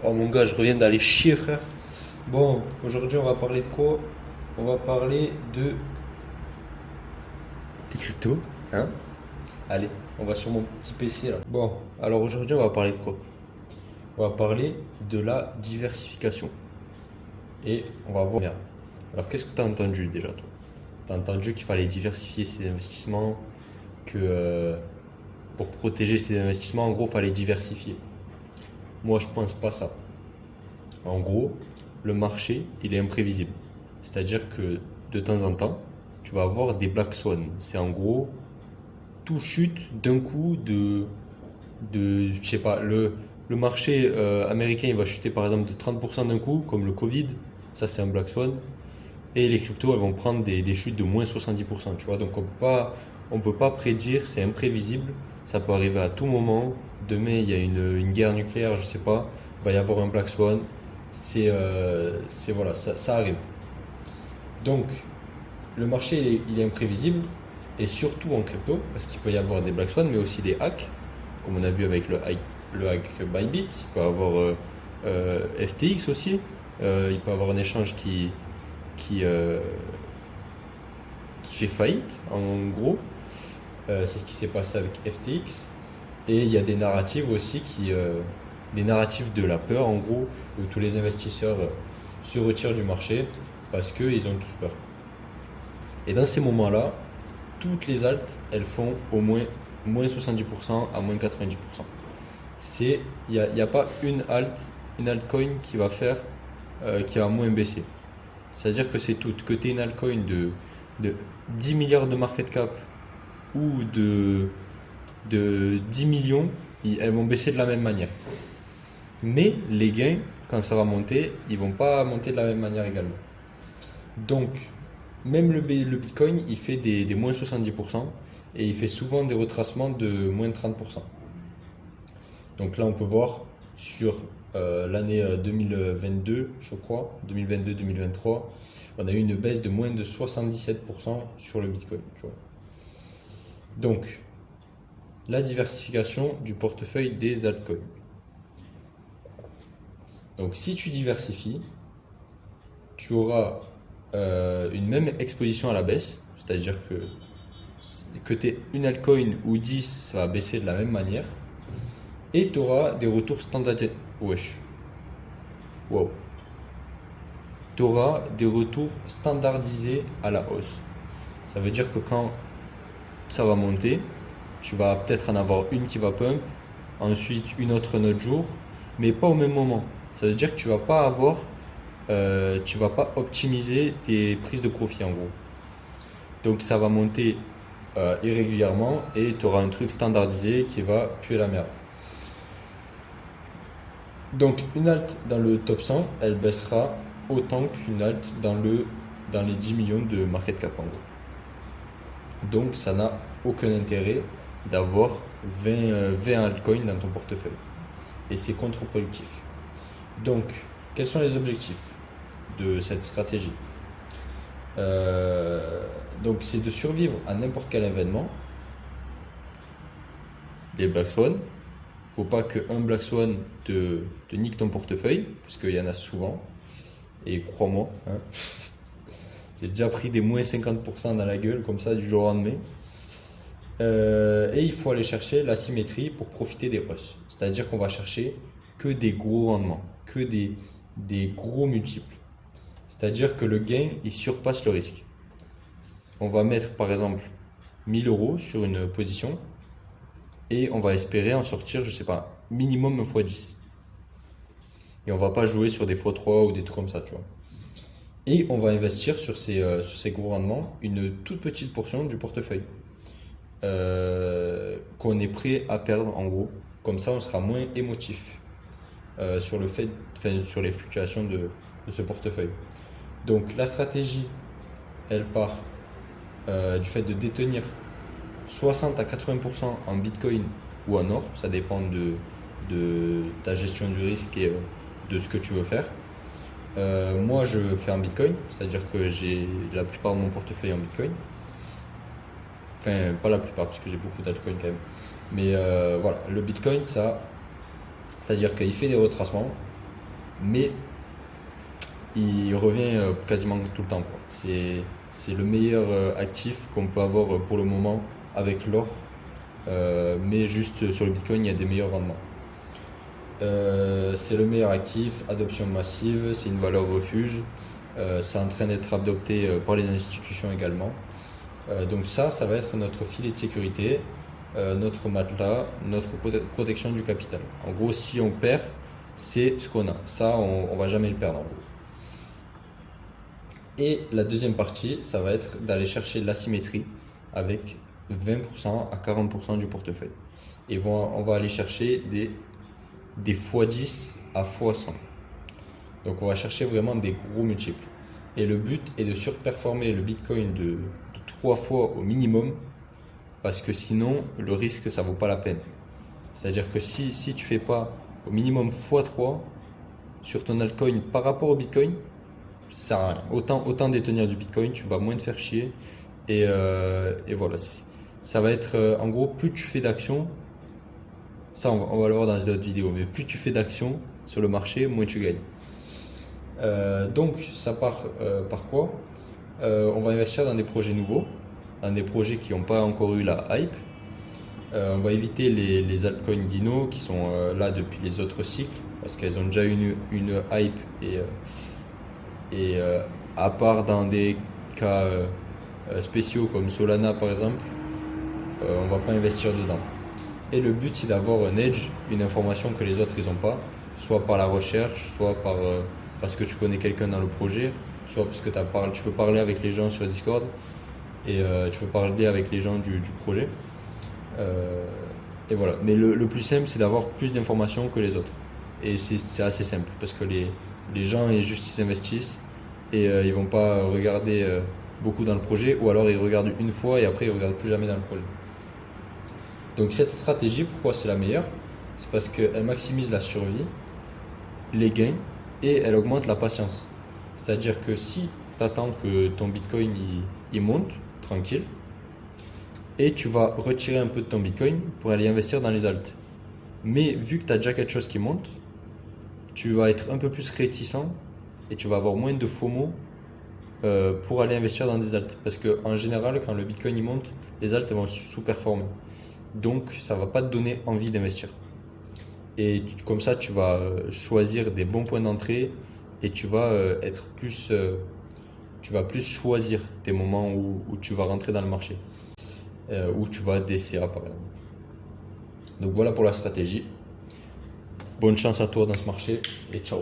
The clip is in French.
Oh mon gars, je reviens d'aller chier, frère. Bon, aujourd'hui, on va parler de quoi? On va parler de des cryptos, hein? Allez, on va sur mon petit PC là. Bon, alors aujourd'hui, on va parler de quoi? On va parler de la diversification. Et on va voir bien. Alors, qu'est-ce que tu as entendu déjà, toi? Tu as entendu qu'il fallait diversifier ses investissements, que pour protéger ses investissements, en gros, il fallait diversifier. Moi, je pense pas ça. En gros, le marché, il est imprévisible. C'est-à-dire que de temps en temps, tu vas avoir des black swans. C'est en gros, tout chute d'un coup je sais pas, le marché américain, il va chuter par exemple de 30% d'un coup, comme le Covid. Ça, c'est un black swan. Et les cryptos, elles vont prendre des chutes de moins 70%, tu vois. Donc, on peut pas prédire, c'est imprévisible. Ça peut arriver à tout moment. Demain, il y a une guerre nucléaire, je sais pas. Il va y avoir un black swan. Voilà, ça arrive. Donc, le marché, il est imprévisible. Et surtout en crypto, parce qu'il peut y avoir des black swan, mais aussi des hacks. Comme on a vu avec le hack Bybit. Il peut y avoir FTX aussi. Il peut y avoir un échange qui, euh, qui fait faillite, en gros. C'est ce qui s'est passé avec FTX. Et il y a des narratives aussi des narratifs de la peur, en gros, où tous les investisseurs se retirent du marché parce qu'ils ont tous peur. Et dans ces moments-là, toutes les altes, elles font au moins 70% à moins 90%. Il n'y a pas une altcoin qui va moins baisser. C'est-à-dire que c'est tout. Que tu aies une altcoin de 10 milliards de market cap ou de 10 millions, elles vont baisser de la même manière. Mais les gains, quand ça va monter, ils vont pas monter de la même manière également. Donc, même le Bitcoin, il fait des moins 70% et il fait souvent des retracements de moins 30%. Donc là, on peut voir sur l'année 2022, je crois, 2022-2023, on a eu une baisse de moins de 77% sur le Bitcoin. Tu vois. Donc, la diversification du portefeuille des altcoins. Donc, si tu diversifies, tu auras une même exposition à la baisse, c'est-à-dire que tu aies une altcoin ou 10, ça va baisser de la même manière, et tu auras des retours standardisés. Wesh. Wow. Tu auras des retours standardisés à la hausse. Ça veut dire que quand ça va monter, tu vas peut-être en avoir une qui va pump, ensuite une autre un autre jour, mais pas au même moment. Ça veut dire que tu vas pas optimiser tes prises de profit en gros. Donc ça va monter irrégulièrement et tu auras un truc standardisé qui va tuer la merde. Donc une alt dans le top 100, elle baissera autant qu'une alt dans les 10 millions de market cap en gros. Donc ça n'a aucun intérêt d'avoir 20 altcoins dans ton portefeuille. Et c'est contre-productif. Donc, quels sont les objectifs de cette stratégie? Donc c'est de survivre à n'importe quel événement. Les Black Swan. Faut pas qu'un Black Swan te nique ton portefeuille, parce qu'il y en a souvent. Et crois-moi, hein, j'ai déjà pris des moins 50% dans la gueule, comme ça, du jour au lendemain. Et il faut aller chercher la symétrie pour profiter des hausses. C'est-à-dire qu'on va chercher que des gros rendements, que des gros multiples. C'est-à-dire que le gain, il surpasse le risque. On va mettre par exemple 1000 euros sur une position et on va espérer en sortir, je sais pas, minimum un fois 10. Et on va pas jouer sur des fois 3 ou des trucs comme ça, tu vois. Et on va investir sur ces gros rendements une toute petite portion du portefeuille qu'on est prêt à perdre en gros. Comme ça, on sera moins émotif sur sur les fluctuations de ce portefeuille. Donc la stratégie, elle part du fait de détenir 60 à 80% en Bitcoin ou en or, ça dépend de ta gestion du risque et de ce que tu veux faire. Moi, je fais en Bitcoin, c'est-à-dire que j'ai la plupart de mon portefeuille en Bitcoin. Enfin, pas la plupart, parce que j'ai beaucoup d'altcoins quand même. Mais voilà, le Bitcoin, c'est-à-dire qu'il fait des retracements. mais il revient quasiment tout le temps, quoi. C'est le meilleur actif qu'on peut avoir pour le moment avec l'or, mais juste sur le Bitcoin, il y a des meilleurs rendements. C'est le meilleur actif, adoption massive, c'est une valeur refuge, c'est en train d'être adopté par les institutions également. Donc ça va être notre filet de sécurité, notre matelas, notre protection du capital. En gros, si on perd, c'est ce qu'on a. Ça, on va jamais le perdre en gros. Et la deuxième partie, ça va être d'aller chercher l'asymétrie avec 20% à 40% du portefeuille. Et on va aller chercher des x10 à x100. Donc on va chercher vraiment des gros multiples. Et le but est de surperformer le Bitcoin de 3 fois au minimum, parce que sinon le risque ça vaut pas la peine. C'est-à-dire que si tu fais pas au minimum x3 sur ton altcoin par rapport au Bitcoin, ça sert à rien. Autant détenir du Bitcoin, tu vas moins te faire chier. Et voilà, ça va être en gros, plus tu fais d'actions, ça on va le voir dans une autre vidéo, mais plus tu fais d'actions sur le marché, moins tu gagnes. Donc ça part par quoi? On va investir dans des projets nouveaux, dans des projets qui n'ont pas encore eu la hype. On va éviter les altcoins dino qui sont là depuis les autres cycles, parce qu'elles ont déjà eu une hype et à part dans des cas spéciaux comme Solana par exemple, on va pas investir dedans. Et le but c'est d'avoir un edge, une information que les autres ils n'ont pas, soit par la recherche, soit parce que tu connais quelqu'un dans le projet, soit parce que tu peux parler avec les gens sur Discord et tu peux parler avec les gens du projet. Et voilà. Mais le plus simple c'est d'avoir plus d'informations que les autres. Et c'est assez simple parce que les gens ils investissent et ils vont pas regarder beaucoup dans le projet, ou alors ils regardent une fois et après ils regardent plus jamais dans le projet. Donc cette stratégie, pourquoi c'est la meilleure? C'est parce qu'elle maximise la survie, les gains, et elle augmente la patience. C'est-à-dire que si tu attends que ton Bitcoin il monte tranquille, et tu vas retirer un peu de ton Bitcoin pour aller investir dans les alts. Mais vu que tu as déjà quelque chose qui monte, tu vas être un peu plus réticent et tu vas avoir moins de FOMO pour aller investir dans des alts. Parce qu'en général, quand le Bitcoin il monte, les alts vont sous-performer. Donc ça va pas te donner envie d'investir. Et comme ça, tu vas choisir des bons points d'entrée et tu vas tu vas plus choisir tes moments où tu vas rentrer dans le marché, où tu vas DCA par exemple. Donc voilà pour la stratégie. Bonne chance à toi dans ce marché et ciao.